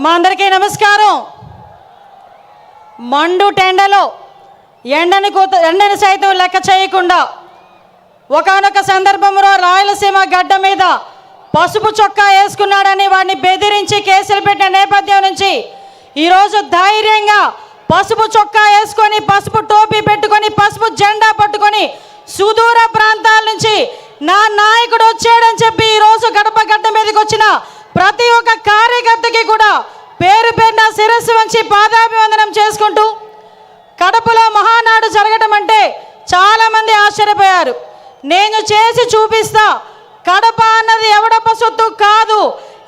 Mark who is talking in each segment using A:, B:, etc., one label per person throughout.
A: మా అందరికీ నమస్కారం. మండు టెండలో ఎండని సైతం లెక్క చేయకుండా ఒకానొక సందర్భంలో రాయలసీమ గడ్డ మీద పసుపు చొక్కా వేసుకున్నాడని వాడిని బెదిరించి కేసులు పెట్టిన నేపథ్యం నుంచి ఈరోజు ధైర్యంగా పసుపు చొక్కా వేసుకొని, పసుపు టోపీ పెట్టుకొని, పసుపు జెండా పట్టుకొని సుదూర ప్రాంతాల నుంచి నా నాయకుడు వచ్చాడని చెప్పి ఈరోజు గడప గడ్డ మీదకి వచ్చిన ప్రతి ఒక్క కార్యకర్తకి కూడా పేరు పేరున శిరస్సు వంచి పాదాభివందనం చేసుకుంటూ, కడపలో మహానాడు జరగటం అంటే చాలామంది ఆశ్చర్యపోయారు. నేను చేసి చూపిస్తా, కడప అన్నది ఎవడప్ప సొత్తు కాదు,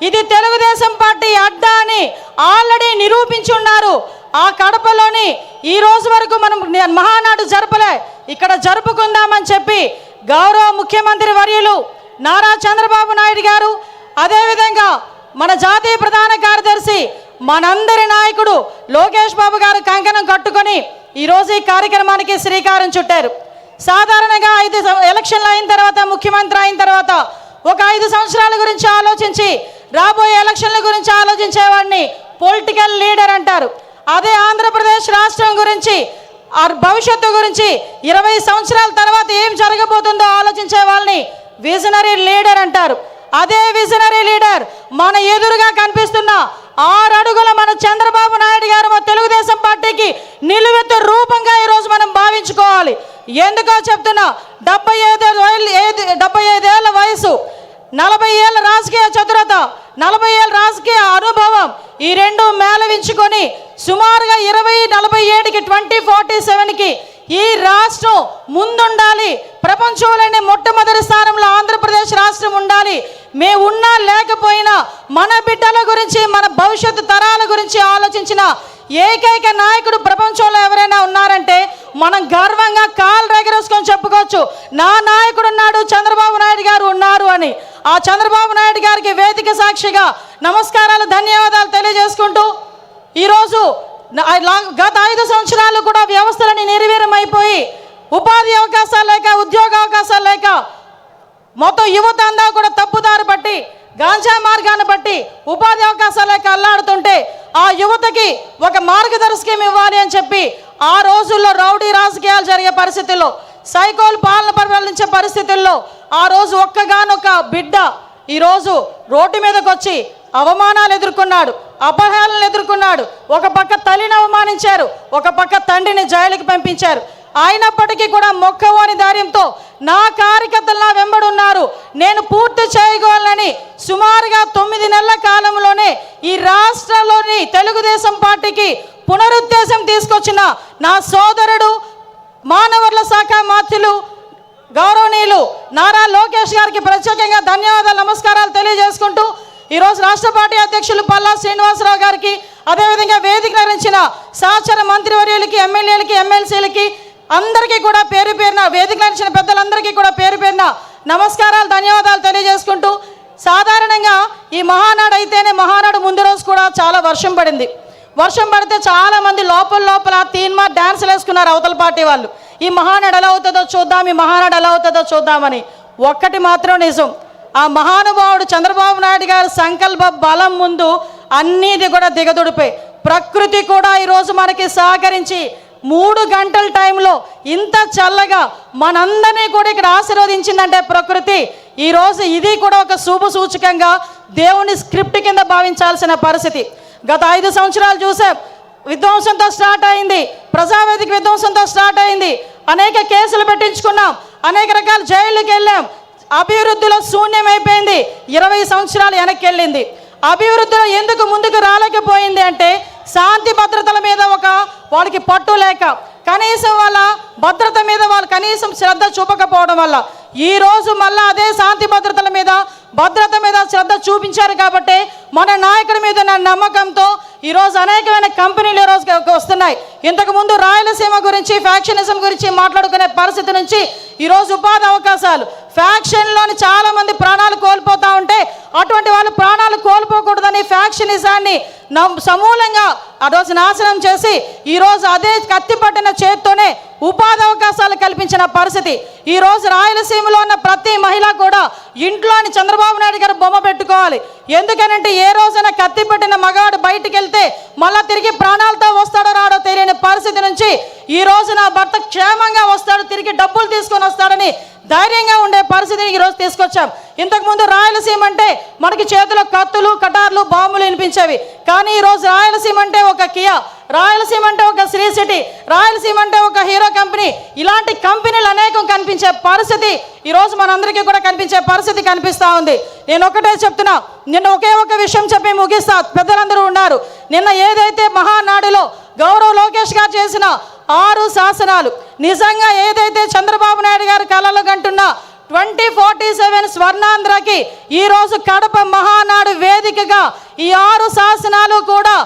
A: ఇది తెలుగుదేశం పార్టీ అడ్డా అని ఆల్రెడీ నిరూపించి ఉన్నారు. ఆ కడపలోని ఈ రోజు వరకు మనం మహానాడు జరపలే, ఇక్కడ జరుపుకుందామని చెప్పి గౌరవ ముఖ్యమంత్రి వర్యులు నారా చంద్రబాబు నాయుడు గారు, అదేవిధంగా మన జాతీయ ప్రధాన కార్యదర్శి మనందరి నాయకుడు లోకేష్ బాబు గారు కంకణం కట్టుకొని ఈరోజు ఈ కార్యక్రమానికి శ్రీకారం చుట్టారు. సాధారణంగా 5 ఎలక్షన్లు అయిన తర్వాత, ముఖ్యమంత్రి అయిన తర్వాత ఒక 5 సంవత్సరాల గురించి ఆలోచించి రాబోయే ఎలక్షన్ల గురించి ఆలోచించేవాడిని పొలిటికల్ లీడర్ అంటారు. అదే ఆంధ్రప్రదేశ్ రాష్ట్రం గురించి, భవిష్యత్తు గురించి 20 సంవత్సరాల తర్వాత ఏం జరగబోతుందో ఆలోచించే వాళ్ళని విజనరీ లీడర్ అంటారు. అదే విజనరీ లీడర్ మన ఎదురుగా కనిపిస్తున్న 6 అడుగుల మన చంద్రబాబు నాయుడు గారు మన తెలుగుదేశం పార్టీకి నిలువెత్తు రూపంగా ఈరోజు మనం భావించుకోవాలి. ఎందుకో చెప్తున్నా, 75 ఏళ్ళ వయసు, 40 ఏళ్ళ రాజకీయ చతురత, 40 ఏళ్ళ రాజకీయ అనుభవం, ఈ రెండు మేళవించుకొని సుమారుగా 2047కి 2047కి ఈ రాష్ట్రం ముందుండాలి. ప్రపంచంలోనే మొట్టమొదటి స్థానంలో ఆంధ్రప్రదేశ్ రాష్ట్రం ఉండాలి. మేము ఉన్నా లేకపోయినా మన బిడ్డల గురించి, మన భవిష్యత్తు తరాల గురించి ఆలోచించిన ఏకైక నాయకుడు ప్రపంచంలో ఎవరైనా ఉన్నారంటే మనం గర్వంగా కాలు ఎగరేసుకొని చెప్పుకోవచ్చు, నా నాయకుడు ఉన్నాడు, చంద్రబాబు నాయుడు గారు ఉన్నారు అని. ఆ చంద్రబాబు నాయుడు గారికి వేదిక సాక్షిగా నమస్కారాలు, ధన్యవాదాలు తెలియజేసుకుంటూ, ఈరోజు గత 5 సంవత్సరాలు కూడా వ్యవస్థలని నిర్వీర్యమైపోయి ఉపాధి అవకాశాలు లేక, ఉద్యోగ అవకాశాలు లేక మొత్తం యువత అంతా కూడా తప్పుదారి పట్టి, గాంజా మార్గాన్ని బట్టి ఉపాధి అవకాశాలు లేక అల్లాడుతుంటే ఆ యువతకి ఒక మార్గదర్శకం ఇవ్వాలి అని చెప్పి ఆ రోజుల్లో రౌడీ రాజకీయాలు జరిగే పరిస్థితుల్లో, సైకోలు పాలన పరిపాలించే పరిస్థితుల్లో ఆ రోజు ఒక్కగానొక్క బిడ్డ ఈరోజు రోడ్డు మీదకి వచ్చి అవమానాలు ఎదుర్కొన్నాడు, అపహేళనలు ఎదుర్కొన్నాడు. ఒక పక్క తల్లిని అవమానించారు, ఒక పక్క తండ్రిని జైలుకి పంపించారు. అయినప్పటికీ కూడా మొక్కవోని ధైర్యంతో నా కార్యకర్తలు నా వెంబడున్నారు, నేను పూర్తి చేయగలనని సుమారుగా 9 నెలల కాలంలోనే ఈ రాష్ట్రంలోని తెలుగుదేశం పార్టీకి పునరుద్ధేశం తీసుకొచ్చిన నా సోదరుడు, మానవ వనరుల శాఖ మంత్రులు గౌరవనీయులు నారా లోకేష్ గారికి ప్రత్యేకంగా ధన్యవాదాలు, నమస్కారాలు తెలియజేసుకుంటూ, ఈరోజు రాష్ట్ర పార్టీ అధ్యక్షులు పల్లా శ్రీనివాసరావు గారికి, అదేవిధంగా వేదిక నిర్వహించిన సహచర మంత్రివర్యులకి, ఎమ్మెల్యేలకి, ఎమ్మెల్సీలకి అందరికీ కూడా పేరు పేరున, వేదిక నిర్వహించిన పెద్దలందరికీ కూడా పేరు పేరున నమస్కారాలు, ధన్యవాదాలు తెలియజేసుకుంటూ, సాధారణంగా ఈ మహానాడు అయితేనే మహానాడు ముందు రోజు కూడా చాలా వర్షం పడింది. వర్షం పడితే చాలామంది లోపల తీన్మార్ డ్యాన్సులు వేసుకున్నారు అవతల పార్టీ వాళ్ళు. ఈ మహానాడు ఎలా అవుతుందో చూద్దాం, ఈ మహానాడు ఎలా అవుతుందో చూద్దామని. ఒక్కటి మాత్రం నిజం, ఆ మహానుభావుడు చంద్రబాబు నాయుడు గారి సంకల్ప బలం ముందు అన్నీది కూడా దిగదుడిపోయి, ప్రకృతి కూడా ఈరోజు మనకి సహకరించి 3 గంటల టైంలో ఇంత చల్లగా మనందరినీ కూడా ఇక్కడ ఆశీర్వదించిందంటే ప్రకృతి, ఈరోజు ఇది కూడా ఒక శుభ సూచకంగా దేవుని స్క్రిప్ట్ కింద భావించాల్సిన పరిస్థితి. గత 5 సంవత్సరాలు చూసాం, విధ్వంసంతో స్టార్ట్ అయింది, ప్రజావేదిక విధ్వంసంతో స్టార్ట్ అయింది, అనేక కేసులు పెట్టించుకున్నాం, అనేక రకాల జైళ్ళకి వెళ్ళాం, అభివృద్ధిలో శూన్యమైపోయింది, 20 సంవత్సరాలు వెనక్కి వెళ్ళింది. అభివృద్ధిలో ఎందుకు ముందుకు రాలేకపోయింది అంటే శాంతి భద్రతల మీద వాళ్ళకి పట్టు లేక, కనీసం వాళ్ళ భద్రత మీద వాళ్ళు కనీసం శ్రద్ధ చూపకపోవడం వల్ల ఈరోజు మళ్ళీ అదే శాంతి భద్రతల మీద, భద్రత మీద శ్రద్ధ చూపించారు. కాబట్టి మన నాయకుడి మీద ఉన్న నమ్మకంతో ఈరోజు అనేకమైన కంపెనీలు ఈరోజు వస్తున్నాయి. ఇంతకుముందు రాయలసీమ గురించి, ఫ్యాక్షనిజం గురించి మాట్లాడుకునే పరిస్థితి నుంచి ఈరోజు ఉపాధి అవకాశాలు, ఫ్యాక్షన్లోని చాలామంది ప్రాణాలు కోల్పోతూ ఉంటే అటువంటి వాళ్ళు ప్రాణాలు కోల్పోకూడదని ఫ్యాక్షనిజాన్ని సమూలంగా ఆ రోజు నాశనం చేసి ఈరోజు అదే కత్తి పట్టిన చేత్తోనే ఉపాధి అవకాశాలు కల్పించి అనుభవించిన పరిస్థితి. ఈ రోజు రాయలసీమలో ఉన్న ప్రతి మహిళ కూడా ఇంట్లోని చంద్రబాబు నాయుడు గారు బొమ్మ పెట్టుకోవాలి. ఎందుకనంటే ఏ రోజైనా కత్తి పట్టిన మగాడు బయటికి వెళ్తే మళ్ళా తిరిగి ప్రాణాలతో వస్తాడో రాడో తెలియని పరిస్థితి నుంచి ఈ రోజు నా భర్త క్షేమంగా వస్తాడు, తిరిగి డబ్బులు తీసుకొని వస్తాడని ధైర్యంగా ఉండే పరిస్థితిని ఈరోజు తీసుకొచ్చాం. ఇంతకుముందు రాయలసీమ అంటే మనకి చేతిలో కత్తులు, కటార్లు, బాంబులు వినిపించేవి. కానీ ఈరోజు రాయలసీమ అంటే ఒక కియా, రాయలసీమ అంటే ఒక శ్రీ సిటీ, రాయలసీమ అంటే ఒక హీరో కంపెనీ, ఇలాంటి కంపెనీలు అనేకం కనిపించే పరిస్థితి ఈరోజు మనందరికీ కూడా కనిపించే పరిస్థితి కనిపిస్తూ ఉంది. నేను ఒకటే చెప్తున్నా, నిన్న ఒకే ఒక విషయం చెప్పి ముగిస్తా. పెద్దలందరూ ఉన్నారు. నిన్న ఏదైతే మహానాడులో గౌరవ్ లోకేష్ గారు చేసిన 6 శాసనాలు, నిజంగా ఏదైతే చంద్రబాబు నాయుడు గారు కలలు కంటున్న 2047 స్వర్ణాంధ్రకి ఈరోజు కడప మహానాడు వేదికగా ఈ 6 శాసనాలు కూడా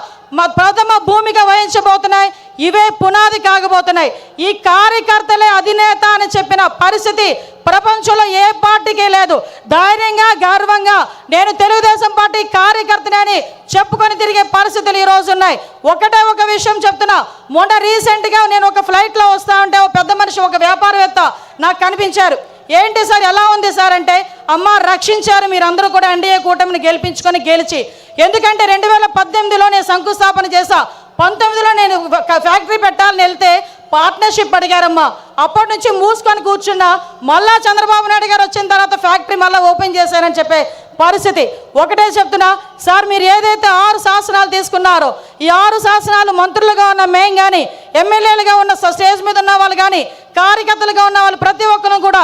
A: ప్రథమ భూమిక వహించబోతున్నాయి. ఇవే పునాది కాగబోతున్నాయి. ఈ కార్యకర్తలే అధినేత అని చెప్పిన పరిస్థితి ప్రపంచంలో ఏ పార్టీకి లేదు. ధైర్యంగా, గర్వంగా నేను తెలుగుదేశం పార్టీ కార్యకర్తని చెప్పుకొని తిరిగే పరిస్థితులు ఈరోజు ఉన్నాయి. ఒకటే ఒక విషయం చెప్తున్నా. మొన్న రీసెంట్గా నేను ఒక ఫ్లైట్లో వస్తా ఉంటే ఒక పెద్ద మనిషి, ఒక వ్యాపారవేత్త నాకు కనిపించారు. ఏంటి సార్ ఎలా ఉంది సార్ అంటే, అమ్మ రక్షించారు మీరందరూ కూడా ఎన్డీఏ కూటమిని గెలిచి. ఎందుకంటే 2018లో నేను శంకుస్థాపన చేశా. 19లో నేను ఫ్యాక్టరీ పెట్టాలని వెళ్తే పార్ట్నర్షిప్ అడిగారమ్మా. అప్పటి నుంచి మూసుకొని కూర్చున్నా. మళ్ళా చంద్రబాబు నాయుడు గారు వచ్చిన తర్వాత ఫ్యాక్టరీ మళ్ళీ ఓపెన్ చేశారని చెప్పే పరిస్థితి. ఒకటే చెప్తున్నా సార్, మీరు ఏదైతే 6 శాసనాలు తీసుకున్నారో ఈ 6 శాసనాలు మంత్రులుగా ఉన్న మేము కానీ, ఎమ్మెల్యేలుగా ఉన్న స్టేజ్ మీద ఉన్న వాళ్ళు కానీ, కార్యకర్తలుగా ఉన్న వాళ్ళు ప్రతి ఒక్కరు కూడా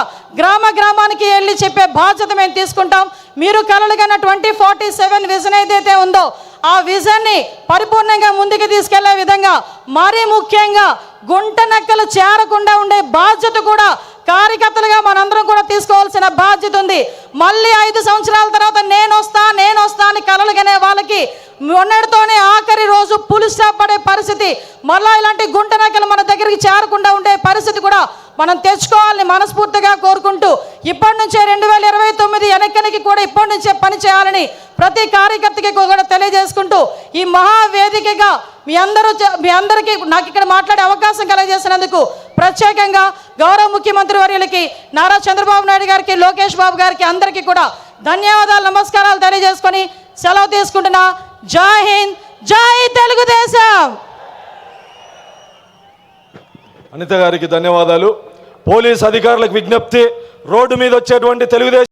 A: గ్రామానికి వెళ్ళి చెప్పే బాధ్యత మేము తీసుకుంటాం. మీరు కలలుగన్న 2047 విజన్ ఏదైతే ఉందో ఆ విజన్ని పరిపూర్ణంగా ముందుకు తీసుకెళ్లే విధంగా, మరీ ముఖ్యంగా గుంట నక్కలు చేరకుండా ఉండే బాధ్యత కూడా కార్యకర్తలుగా మనందరం కూడా తీసుకోవాల్సిన బాధ్యత ఉంది. మళ్ళీ 5 సంవత్సరాల తర్వాత నేను వస్తా అని కలలుగనే వాళ్ళకి మొన్నటితోనే ఆఖరి రోజు పులి స్టాప్ పడే పరిస్థితి, మళ్ళీ ఇలాంటి గుంట నక్కలు మన దగ్గరికి చేరకుండా ఉండే పరిస్థితి కూడా మనం తెచ్చుకోవాలని మనస్ఫూర్తిగా కోరుకుంటూ, ఇప్పటి నుంచే 2029 వెనక్కనికి కూడా ఇప్పటి నుంచే పని చేయాలని ప్రతి కార్యకర్తకి కూడా తెలియజేసుకుంటూ, ఈ మహావేదికగా మీ అందరికీ నాకు ఇక్కడ మాట్లాడే అవకాశం కలగజేసినందుకు ప్రత్యేకంగా గౌరవ ముఖ్యమంత్రి వర్యులకి, నారా చంద్రబాబు నాయుడు గారికి, లోకేష్ బాబు గారికి అందరికీ కూడా ధన్యవాదాలు, నమస్కారాలు తెలియజేసుకొని సెలవు తీసుకుంటున్నా. జై హింద్, జై తెలుగుదేశం.
B: అనిత గారికి ధన్యవాదాలు. పోలీస్ అధికారులకు విజ్ఞప్తి, రోడ్డు మీద వచ్చేటువంటి తెలుగుదేశం